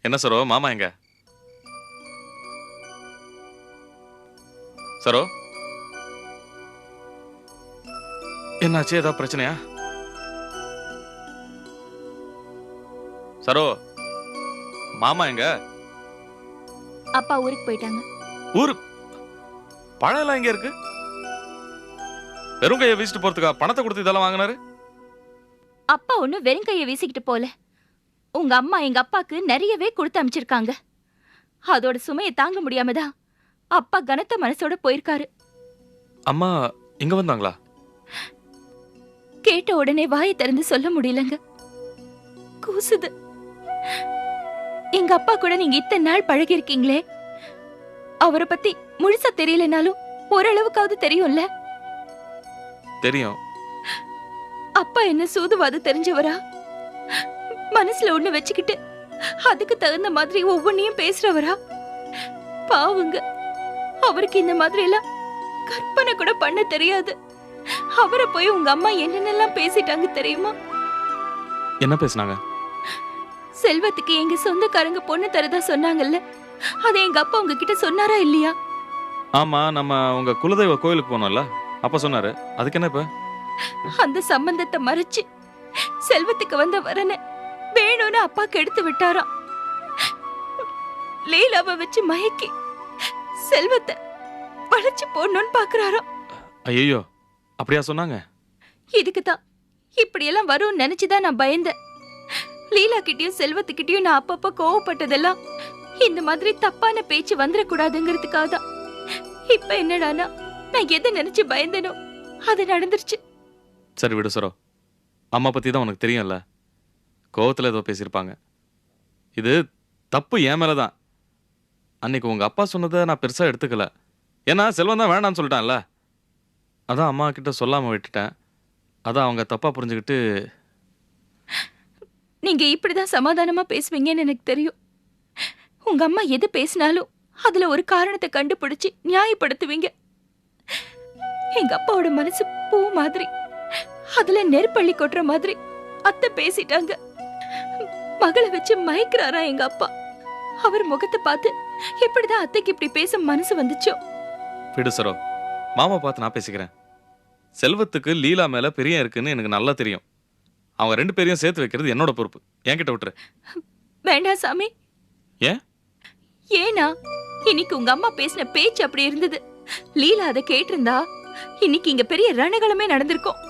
என்ன சரோ, மாமா எங்க? சரோ, என்னாச்சு? ஏதாவது பிரச்சனையா? சரோ, மாமா எங்க? அப்பா ஊருக்கு போயிட்டாங்க. ஊரு? பணம் எல்லாம் எங்க இருக்கு? வெறும் கையை வீசிட்டு போறதுக்கா பணத்தை கொடுத்து இதெல்லாம் வாங்கினாரு? அப்பா ஒன்னும் வெறும் கையை வீசிக்கிட்டு போல. உங்க அம்மா எங்க அப்பாக்கு நிறையவே கொடுத்து அனுப்பிச்சிருக்காங்க. அதோட சுமையை தாங்க முடியாமதான் அப்பா கனத்த மனசோட போயிருக்காரு. அம்மா இங்க வந்தாங்களா? கேட்ட உடனே வாயை திறந்து சொல்ல முடியலங்க. கூசுது. எங்க அப்பா கூட நீங்க இத்தனை நாள் பழகி இருக்கீங்களே, அவரை பத்தி முழுசா தெரியலனாலும் ஓரளவுக்காவது தெரியும்ல? தெரியும். அப்பா என்ன சூதுவாது தெரிஞ்சவரா? மனசுல ஒண்ணு வச்சுக்கிட்டு அதுக்கு தகுந்த மாதிரி ஒவ்வொன்னையும் பேசுறவரா? பாவுங்க, அவருக்கு இந்த மாதிரி எல்லாம் கற்பனை கூட பண்ண தெரியாது. அவரை போய் உங்க அம்மா என்னென்னலாம் பேசிட்டாங்க தெரியுமா? என்ன பேசினாங்க? செல்வத்துக்கு எங்க சொந்தக்காரங்க பொண்ணு தரதா சொன்னாங்கல்ல, அதை எங்க அப்பா உங்ககிட்ட சொன்னாரா இல்லையா? ஆமா, நம்ம உங்க குலதெய்வ கோயிலுக்கு போனோம்ல, அப்ப சொன்னாரு. அதுக்கு என்ன இப்ப? அந்த சம்பந்தத்தை மறைச்சு செல்வத்துக்கு வந்த வரனை வேணும்னு அப்பா கெடுத்து விட்டாராம். லீலாவை வச்சு மயக்கி செல்வத்தை வளைச்சு போடணும்னு பாக்குறாராம். ஐயோ, அப்படியா சொன்னாங்க? இதுக்குதான் இப்படியெல்லாம் வரும்னு நினைச்சுதான் நான் பயந்தேன். லீலா கிட்டயும் செல்வத்துக்கிட்டயும் நான் அப்பப்ப கோவப்பட்டதெல்லாம் இந்த மாதிரி தப்பான பேச்சு வந்துடக்கூடாதுங்கிறதுக்காக தான். இப்ப என்னடானா, நான் எதை நினைச்சு பயந்தனோ அது நடந்துருச்சு. சரி விடு சரோ, அம்மா பத்தி தான் உனக்கு தெரியும்ல. கோவத்துல ஏதோ பேசியிருப்பாங்க. இது தப்பு என் மேலதான். அன்னைக்கு உங்க அப்பா சொன்னதை நான் பெருசா எடுத்துக்கல. ஏன்னா செல்வம் தான் வேண்டான்னு சொல்லிட்டான்ல. அதான் அம்மா கிட்ட சொல்லாம விட்டுட்டேன். அதான் அவங்க தப்பா புரிஞ்சுக்கிட்டு. நீங்க இப்படிதான் சமாதானமா பேசுவீங்கன்னு எனக்கு தெரியும். உங்க அம்மா எது பேசினாலும் அதுல ஒரு காரணத்தை கண்டுபிடிச்சு நியாயப்படுத்துவீங்க. எங்க அப்பாவோட மனசு பூ மாதிரி, அதுல நெருப்பள்ளி கொட்டுற மாதிரி அத்தை பேசிட்டாங்க. மகளை வச்சு மயக்கிறாரா எங்க அப்பா. அவர் முகத்தை பார்த்து எப்படிதான் அத்தைக்கு இப்படி பேச மனசு வந்துச்சோ. விடு சரோ, மாமா பார்த்து நான் பேசிக்கிறேன். செல்வத்துக்கு லீலா மேல பிரியம் இருக்குன்னு எனக்கு நல்லா தெரியும். அவங்க ரெண்டு பேரையும் சேர்த்து வைக்கிறது என்னோட பொறுப்பு. என்கிட்ட விட்டுரு. வேண்டாம் சாமி. ஏன்? ஏனா இன்னைக்கு உங்க அம்மா பேசின பேச்சு அப்படி இருந்தது. லீலா அதை கேட்டிருந்தா இன்னைக்கு இங்க பெரிய ரணகளமே நடந்திருக்கும்.